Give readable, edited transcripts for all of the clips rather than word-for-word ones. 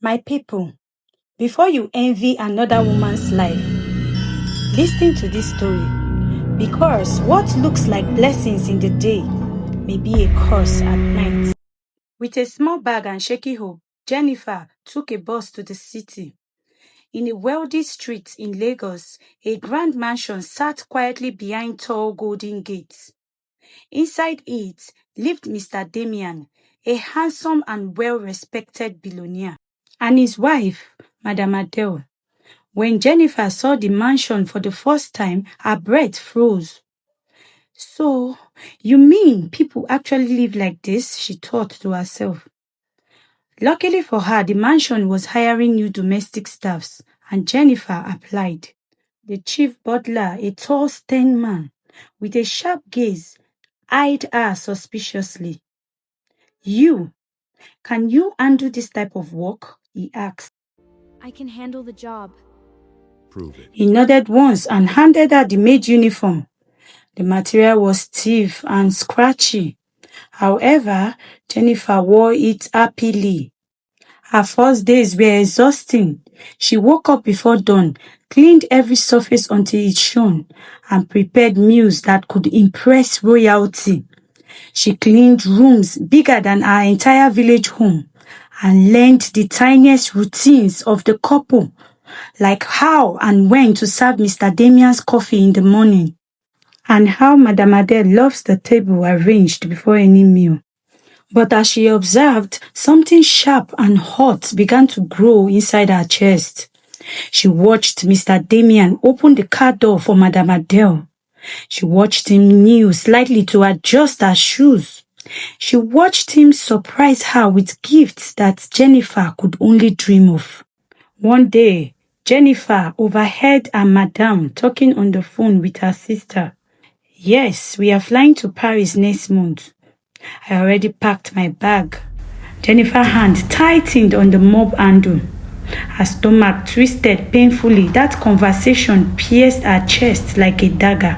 My people, before you envy another woman's life, listen to this story, because what looks like blessings in the day may be a curse at night. With a small bag and shaky hope, Jennifer took a bus to the city. In a wealthy street in Lagos, a grand mansion sat quietly behind tall golden gates. Inside it lived Mr. Damien, a handsome and well-respected billionaire, and his wife, Madame Adele. When Jennifer saw the mansion for the first time, her breath froze. So, you mean people actually live like this? She thought to herself. Luckily for her, the mansion was hiring new domestic staffs, and Jennifer applied. The chief butler, a tall, stern man with a sharp gaze, eyed her suspiciously. Can you handle this type of work? He asked. I can handle the job. Prove it. He nodded once and handed her the maid uniform. The material was stiff and scratchy. However, Jennifer wore it happily. Her first days were exhausting. She woke up before dawn, cleaned every surface until it shone, and prepared meals that could impress royalty. She cleaned rooms bigger than our entire village home and learned the tiniest routines of the couple, like how and when to serve Mr. Damien's coffee in the morning, and how Madame Adele loves the table arranged before any meal. But as she observed, something sharp and hot began to grow inside her chest. She watched Mr. Damien open the car door for Madame Adele. She watched him kneel slightly to adjust her shoes. She watched him surprise her with gifts that Jennifer could only dream of. One day, Jennifer overheard her madame talking on the phone with her sister. Yes, we are flying to Paris next month. I already packed my bag. Jennifer's hand tightened on the mop handle. Her stomach twisted painfully. That conversation pierced her chest like a dagger.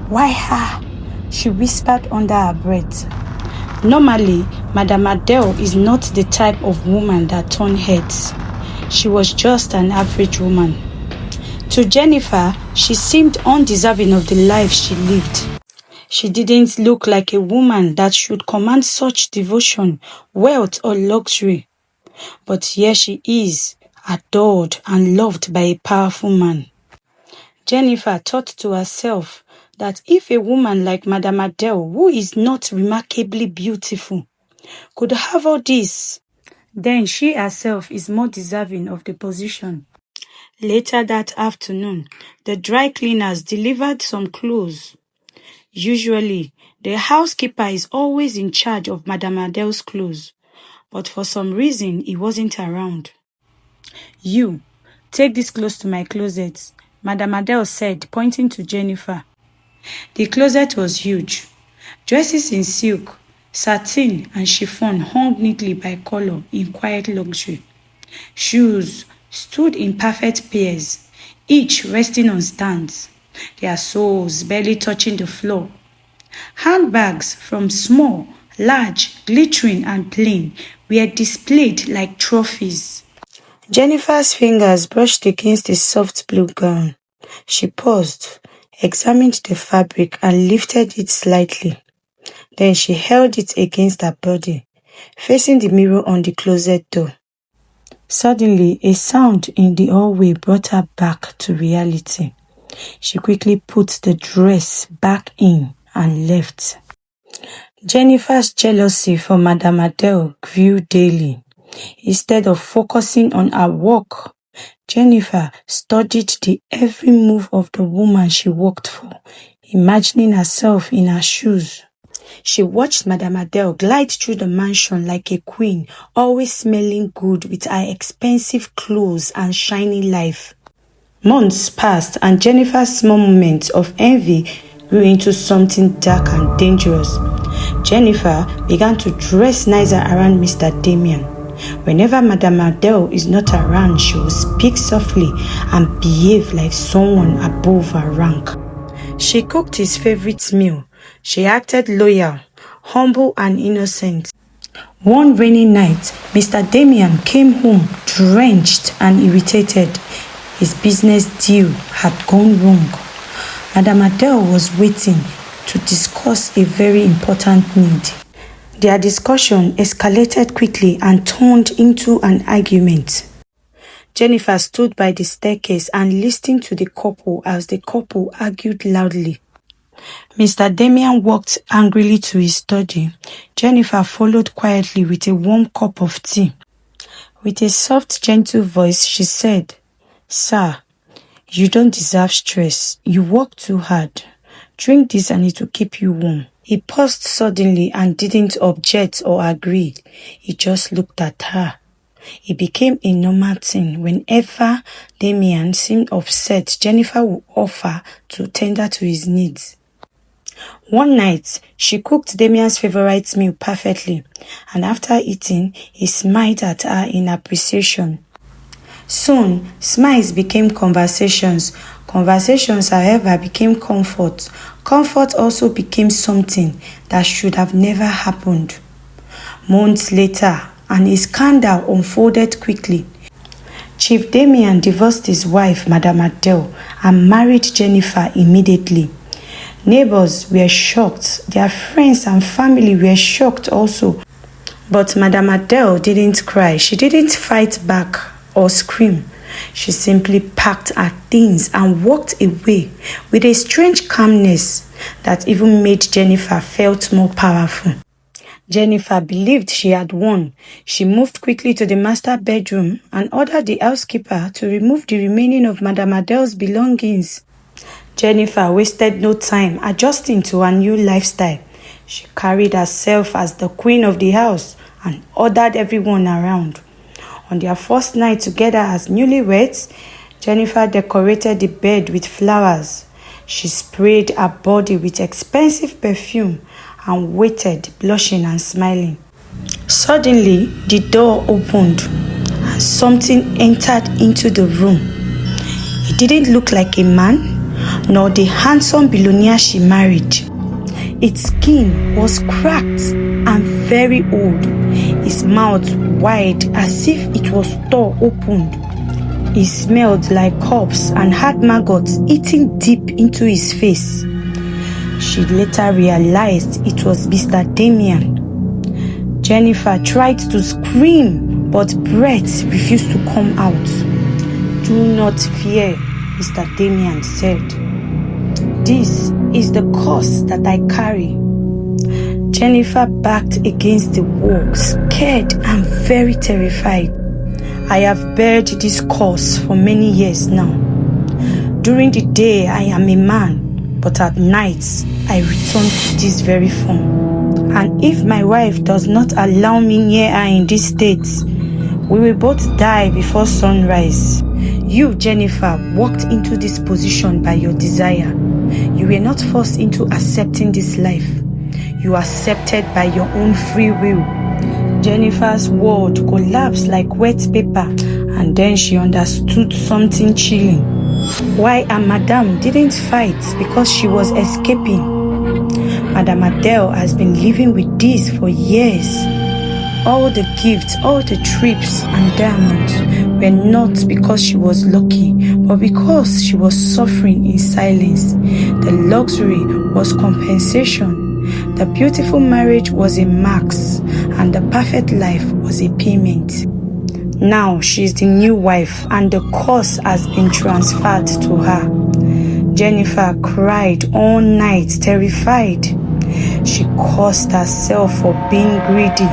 Why her? She whispered under her breath. Normally, Madame Adele is not the type of woman that turns heads. She was just an average woman. To Jennifer, she seemed undeserving of the life she lived. She didn't look like a woman that should command such devotion, wealth, or luxury. But here she is, adored and loved by a powerful man. Jennifer thought to herself that if a woman like Madame Adele, who is not remarkably beautiful, could have all this, then she herself is more deserving of the position. Later that afternoon, the dry cleaners delivered some clothes. Usually, the housekeeper is always in charge of Madame Adele's clothes, but for some reason, he wasn't around. You, take these clothes to my closet, Madame Adele said, pointing to Jennifer. The closet was huge. Dresses in silk, satin, and chiffon hung neatly by color in quiet luxury. Shoes stood in perfect pairs, each resting on stands, their soles barely touching the floor. Handbags from small, large, glittering, and plain were displayed like trophies. Jennifer's fingers brushed against the soft blue gown. She paused, examined the fabric, and lifted it slightly. Then she held it against her body, facing the mirror on the closet door. Suddenly, a sound in the hallway brought her back to reality. She quickly put the dress back in and left. Jennifer's jealousy for Madame Adele grew daily. Instead of focusing on her work, Jennifer studied the every move of the woman she worked for, imagining herself in her shoes. She watched Madame Adele glide through the mansion like a queen, always smelling good with her expensive clothes and shiny life. Months passed and Jennifer's small moments of envy grew into something dark and dangerous. Jennifer began to dress nicer around Mr. Damien. Whenever Madame Adele is not around, she will speak softly and behave like someone above her rank. She cooked his favorite meal. She acted loyal, humble, and innocent. One rainy night, Mr. Damien came home drenched and irritated. His business deal had gone wrong. Madame Adele was waiting to discuss a very important need. Their discussion escalated quickly and turned into an argument. Jennifer stood by the staircase and listened to the couple as the couple argued loudly. Mr. Damien walked angrily to his study. Jennifer followed quietly with a warm cup of tea. With a soft, gentle voice, she said, "Sir, you don't deserve stress. You work too hard. Drink this and it will keep you warm." He paused suddenly and didn't object or agree. He just looked at her. It became a normal thing. Whenever Damien seemed upset, Jennifer would offer to tender to his needs. One night, she cooked Damien's favorite meal perfectly, and after eating, he smiled at her in appreciation. Soon, smiles became conversations. Conversations, however, became comfort. Comfort also became something that should have never happened. Months later, a scandal unfolded quickly. Chief Damien divorced his wife, Madame Adele, and married Jennifer immediately. Neighbors were shocked. Their friends and family were shocked also. But Madame Adele didn't cry. She didn't fight back or scream. She simply packed her things and walked away with a strange calmness that even made Jennifer felt more powerful. Jennifer believed she had won. She moved quickly to the master bedroom and ordered the housekeeper to remove the remaining of Madame Adele's belongings. Jennifer wasted no time adjusting to her new lifestyle. She carried herself as the queen of the house and ordered everyone around. On their first night together as newlyweds, Jennifer decorated the bed with flowers. She sprayed her body with expensive perfume and waited, blushing and smiling. Suddenly, the door opened and something entered into the room. It didn't look like a man, nor the handsome billionaire she married. Its skin was cracked and very old, his mouth wide as if it was torn open. He smelled like corpse and had maggots eating deep into his face. She later realized it was Mr. Damien. Jennifer tried to scream, but breath refused to come out. "Do not fear," Mr. Damien said. "This is the curse that I carry." Jennifer backed against the wall, scared and very terrified. "I have bared this curse for many years now. During the day I am a man, but at night I return to this very form. And if my wife does not allow me near her in this state, we will both die before sunrise. You, Jennifer, walked into this position by your desire. You were not forced into accepting this life. You accepted by your own free will." Jennifer's world collapsed like wet paper, and then she understood something chilling. Why her madame didn't fight because she was escaping. Madame Adele has been living with this for years. All the gifts, all the trips and diamonds were not because she was lucky, but because she was suffering in silence. The luxury was compensation. The beautiful marriage was a max, and the perfect life was a payment. Now she is the new wife, and the curse has been transferred to her. Jennifer cried all night, terrified. She cursed herself for being greedy.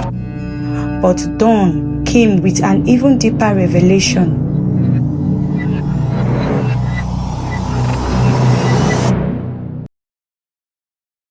But dawn came with an even deeper revelation.